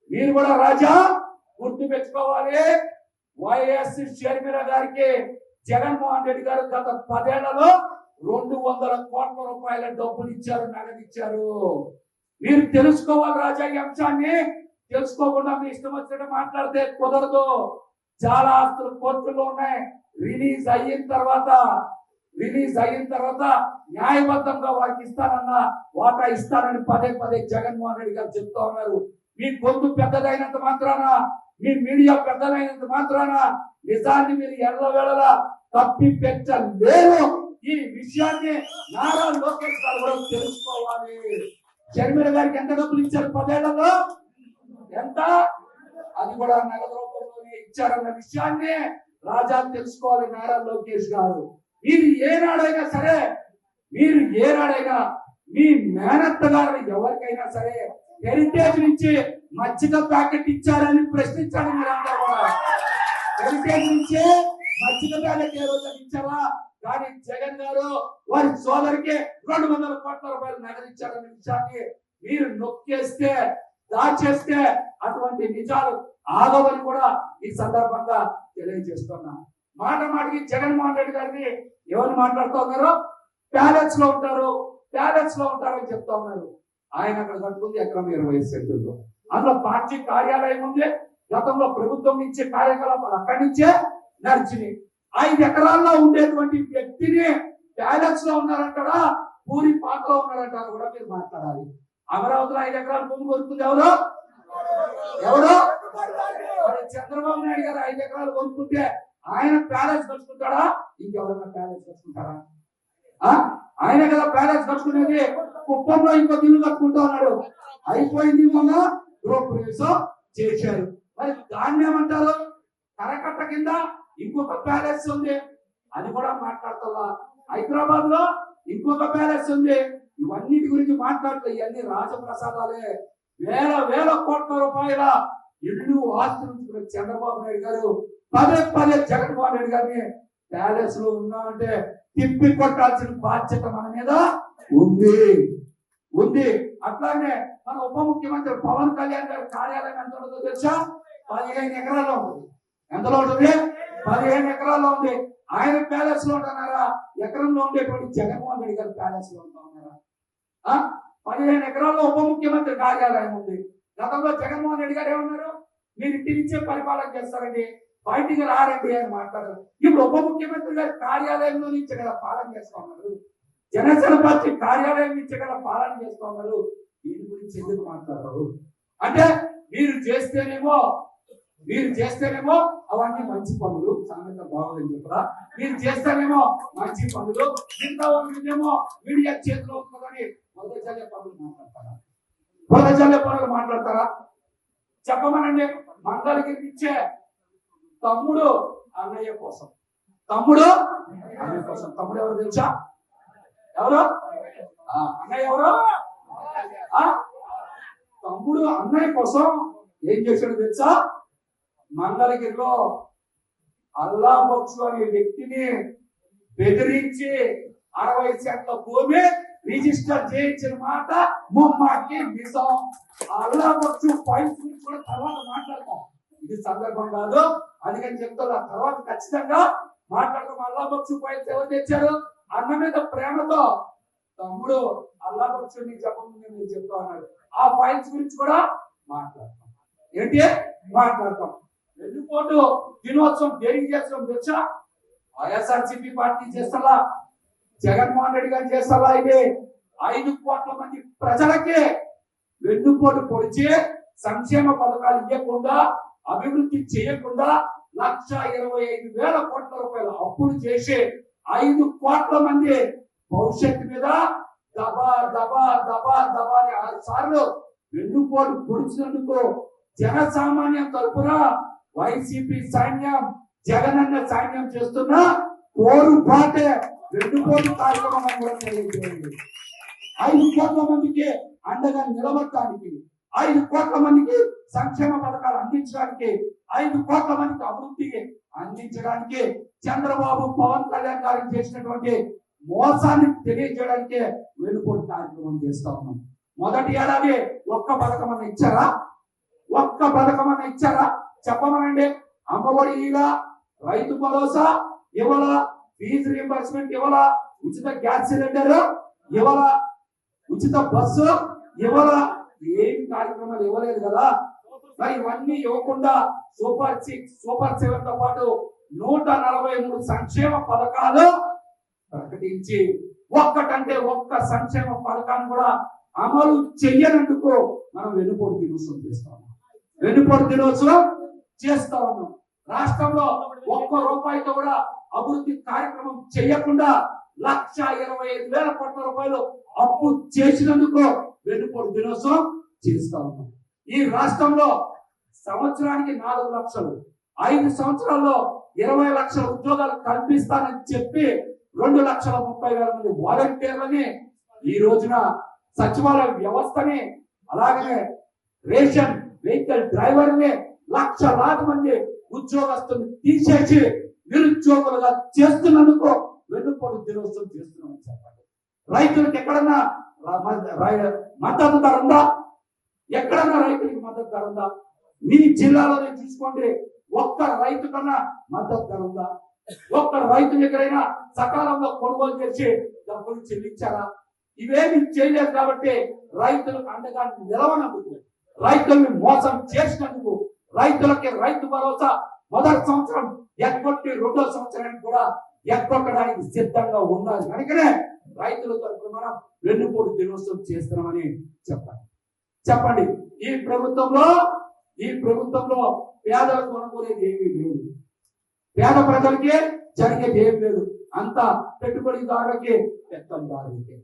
మీరు కూడా రాజా గుర్తు పెట్టుకోవాలి. వైఎస్ షర్మిల గారికి జగన్మోహన్ రెడ్డి గారు గత 10 ఏళ్లలో 200 కోట్ల రూపాయల డబ్బులు ఇచ్చారు, నగదు ఇచ్చారు. మీరు తెలుసుకోవాలి రాజా. ఈ అంశాన్ని తెలుసుకోకుండా మీ ఇష్టం వచ్చినట్టు మాట్లాడితే కుదరదు. చాలా ఆస్తులు కోర్టులో ఉన్నాయి. రిలీజ్ అయిన తర్వాత న్యాయబద్ధంగా వారికి ఇస్తానన్న వాటా ఇస్తానని పదే జగన్మోహన్ రెడ్డి గారు చెప్తా ఉన్నారు. మీ గొంతు పెద్దదైనంత మాత్రాన, మీ మీడియా పెద్దదైనంత మాత్రాన నిజాన్ని మీరు ఎల్లవేళలా తప్పి పెట్టలేరు. ఈ విషయాన్ని నారా లోకేష్ గారు కూడా తెలుసుకోవాలి. షర్మిల గారికి ఎంత డబ్బులు ఇచ్చారు 10 ఏళ్లలో? ఎంత? అది కూడా నగదు రూపంలోనే ఇచ్చారన్న విషయాన్ని రాజా తెలుసుకోవాలి. నారా లోకేష్ గారు, మీరు ఏనాడైనా మీ మేనత్త గారు ఎవరికైనా సరే హెరిటేజ్ నుంచి మజ్జిగ ప్యాకెట్ ఇచ్చారని ప్రశ్నించాలి. మీరంతా కూడా హెరిటేజ్ నుంచి మజ్జిగ ప్యాకెట్ ఏ రోజు ఇచ్చారా? కానీ జగన్ గారు వారి సోదరికి 200 కోట్ల రూపాయలు నగదు ఇచ్చారనే విషయాన్ని మీరు నొక్కేస్తే, దాచేస్తే అటువంటి నిజాలు ఆగవని కూడా ఈ సందర్భంగా తెలియజేస్తున్నా. మాటికి జగన్మోహన్ రెడ్డి గారిని ఎవరు మాట్లాడుతూ ఉన్నారు? ప్యాలెస్ లో ఉంటారు అని చెప్తా ఉన్నారు. ఆయన అక్కడ కట్టుకుంది ఎకరం 20 సెంటుల్లో. అందులో పార్టీ కార్యాలయం ఉంది. గతంలో ప్రభుత్వం ఇచ్చే కార్యకలాపాలు అక్కడి నుంచే నడిచినాయి. 5 ఎకరాల్లో ఉండేటువంటి వ్యక్తిని ప్యాలెస్ లో ఉన్నారంటారా, పూరి పాటలో ఉన్నారంటారా కూడా మీరు మాట్లాడాలి. అమరావతిలో 5 ఎకరాల భూమి కొనుక్కుంది ఎవరు? చంద్రబాబు నాయుడు గారు 5 ఎకరాలు కొనుక్కుంటే ఆయన ప్యాలెస్ కట్టుకుంటాడా? ఇంకెవరైనా ప్యాలెస్ కట్టుకుంటారా? ఆయన కదా ప్యాలెస్ కట్టుకునేది. కుప్పంలో ఇంకో ఇల్లు కట్టుకుంటా ఉన్నాడు. అయిపోయింది, మొన్న గృహప్రవేశం చేశారు. మరి దాన్ని ఏమంటారు? కరకట్ట కింద ఇంకొక ప్యాలెస్ ఉంది, అది కూడా మాట్లాడతా. హైదరాబాద్ లో ఇంకొక ప్యాలెస్ ఉంది. ఇవన్నిటి గురించి మాట్లాడుతూ ఇవన్నీ రాజప్రసాదాలే. వేల కోట్ల రూపాయల ఇల్లు ఆస్తులు చంద్రబాబు నాయుడు గారు పదే జగన్మోహన్ రెడ్డి గారిని ప్యాలెస్ లో ఉన్నామంటే తిప్పి కొట్టాల్సిన బాధ్యత మన మీద ఉంది. అట్లానే మన ఉప ముఖ్యమంత్రి పవన్ కళ్యాణ్ గారి కార్యాలయం ఎంత ఉంటుందో తెలుసా? 15 ఎకరాల్లో ఉంటుంది. ఎంతలో ఉంటుంది? 15 ఎకరాల్లో ఉంది. ఆయన ప్యాలెస్ లో ఉంటున్నారా? ఎకరంలో ఉండేటువంటి జగన్మోహన్ రెడ్డి గారి ప్యాలెస్ లో ఉంటున్నారా? 15 ఎకరాల్లో ఉప ముఖ్యమంత్రి కార్యాలయం ఉంది. గతంలో జగన్మోహన్ రెడ్డి గారు ఏమన్నారు? మీరు ఇంటి నుంచే పరిపాలన చేస్తారండి, బయటికి రారండి అని మాట్లాడారు. ఇప్పుడు ఉప ముఖ్యమంత్రి గారి కార్యాలయంలో నుంచి కదా పాలన చేస్తా ఉన్నారు. జనసేన పార్టీ కార్యాలయం నుంచి కదా పాలన చేస్తా ఉన్నారు. దీని గురించి ఎందుకు మాట్లాడరు? అంటే మీరు చేస్తేనేమో అవన్నీ మంచి పనులు, సామెత బాగోదని చెప్పరా? మీరు చేస్తేనేమో మంచి పనులు, మిగతా వాళ్ళేమో మీడియా చేతిలో ఉంటుందని వదచల్లే పనులు మాట్లాడతారా? చెప్పమనండి. మంగళగిరికి ఇచ్చే తమ్ముడు అన్నయ్య కోసం. తమ్ముడు ఎవరు తెలుసా? ఎవరు అన్నయ్య? ఎవరు తమ్ముడు అన్నయ్య కోసం ఏం చేశాడు తెలుసా? మంగళగిరిలో అల్లా బక్షు అనే వ్యక్తిని బెదిరించి 60 సెంట్ల భూమి రిజిస్టర్ చేయించిన మాట ముమ్మాకి నిజం. అల్లా బక్షు ఫైల్స్ గురించి కూడా తర్వాత మాట్లాడతాం. ఇది సందర్భం కాదు, అందుకని చెప్తున్నా. తర్వాత ఖచ్చితంగా మాట్లాడతాం. అల్లా బక్షు ఫైల్స్ ఎవరు తెచ్చారు? అన్న మీద ప్రేమతో తమ్ముడు అల్లా బక్షు నీకు చెప్పకుండా నేను చెప్తా ఉన్నాడు. ఆ ఫైల్స్ గురించి కూడా మాట్లాడతాం. మాట్లాడతాం. వెన్నుపోటు దినోత్సవం దేనికి చేస్తాం తెలుసా? వైఎస్ఆర్సీపీ పార్టీ చేస్తారా, జగన్మోహన్ రెడ్డి గారు చేస్తారా? ఇది 5 కోట్ల మంది ప్రజలకి వెన్నుపోటు పొడిచి సంక్షేమ పథకాలు ఇవ్వకుండా, అభివృద్ధి చేయకుండా 1,25,000 కోట్ల రూపాయల అప్పులు చేసి 5 కోట్ల మంది భవిష్యత్తు మీద దబా అని 6 సార్లు వెన్నుపోటు పొడిచినందుకు జనసామాన్యం తరపున వైసీపీ సైన్యం, జగనన్న సైన్యం చేస్తున్న పోరుపాటే వెన్నుపోటు కార్యక్రమం కూడా తెలియజేయండి. 5 కోట్ల మందికి అండగా నిలబడటానికి, 5 కోట్ల మందికి సంక్షేమ పథకాలు అందించడానికి, 5 కోట్ల మందికి అభివృద్ధికి అందించడానికి చంద్రబాబు పవన్ కళ్యాణ్ గారికి చేసినటువంటి మోసాన్ని తెలియజేయడానికి వెన్నుపోటు కార్యక్రమం చేస్తా ఉన్నాం. మొదటి ఏడాది ఒక్క పథకం అన్న ఇచ్చారా? ఒక్క పథకం అన్న ఇచ్చారా? చెప్పమనండి. అమ్మఒడి ఇలా, రైతు భరోసా ఇవ్వాలా, ఫీజు రీంబర్స్మెంట్ ఇవ్వాలా, ఉచిత గ్యాస్ సిలిండర్ ఇవ్వాలా, ఉచిత బస్సు ఇవ్వాలా, ఏమి కార్యక్రమాలు ఇవ్వలేదు కదా. మరి ఇవన్నీ ఇవ్వకుండా సూపర్ 6, సూపర్ 7 తో పాటు 143 సంక్షేమ పథకాలు ప్రకటించి ఒక్కటంటే ఒక్క సంక్షేమ పథకాన్ని కూడా అమలు చెయ్యనందుకు మనం వెన్నుపోటు దినోత్సవం చేస్తా ఉన్నాం. వెన్నుపోటు దినోత్సవం చేస్తా ఉన్నాం. రాష్ట్రంలో ఒక్క రూపాయితో కూడా అభివృద్ధి కార్యక్రమం చేయకుండా 1,25,000 కోట్ల రూపాయలు అప్పు చేసినందుకు వెన్నుపోటు దినోత్సవం చేస్తా ఉన్నాం. ఈ రాష్ట్రంలో సంవత్సరానికి 4 లక్షలు, 5 సంవత్సరాల్లో 20 లక్షల ఉద్యోగాలు కల్పిస్తానని చెప్పి 2,30,000 మంది వాలంటీర్లని, ఈ రోజున సచివాలయ వ్యవస్థని, అలాగనే రేషన్ వెహికల్ డ్రైవర్ని, లక్షలాది మంది ఉద్యోగస్తుల్ని తీసేసి నిరుద్యోగులుగా చేస్తున్నందుకు వెన్నుపోటు దినోత్సవం చేస్తున్నామని చెప్పండి. రైతులకు ఎక్కడన్నా మద్దతు ధర ఉందా? ఎక్కడన్నా రైతులకు మద్దతు ధర ఉందా? మీ జిల్లాలోనే చూసుకోండి, ఒక్క రైతు కన్నా మద్దతు ధర ఉందా? ఒక్క రైతు దగ్గరైనా సకాలంలో కొనుగోలు చేసి డబ్బులు చెల్లించారా? ఇవేమి చేయలేదు కాబట్టి రైతులకు అండగా నిలవనందుకు, రైతుల్ని మోసం చేసినందుకు, రైతులకి రైతు భరోసా మొదటి సంవత్సరం ఎగ్గొట్టి 2వ సంవత్సరానికి కూడా ఎగ్గొట్టడానికి సిద్ధంగా ఉండాలి. కనుకనే రైతుల తరఫున మనం వెన్నుపోటు దినోత్సవం చేస్తున్నామని చెప్పండి. ఈ ప్రభుత్వంలో పేదలకు కొనుగోలేది ఏమీ లేదు, పేద ప్రజలకి జరిగేది ఏం లేదు, అంతా పెట్టుబడిదారులకి, పెత్తందారులకి.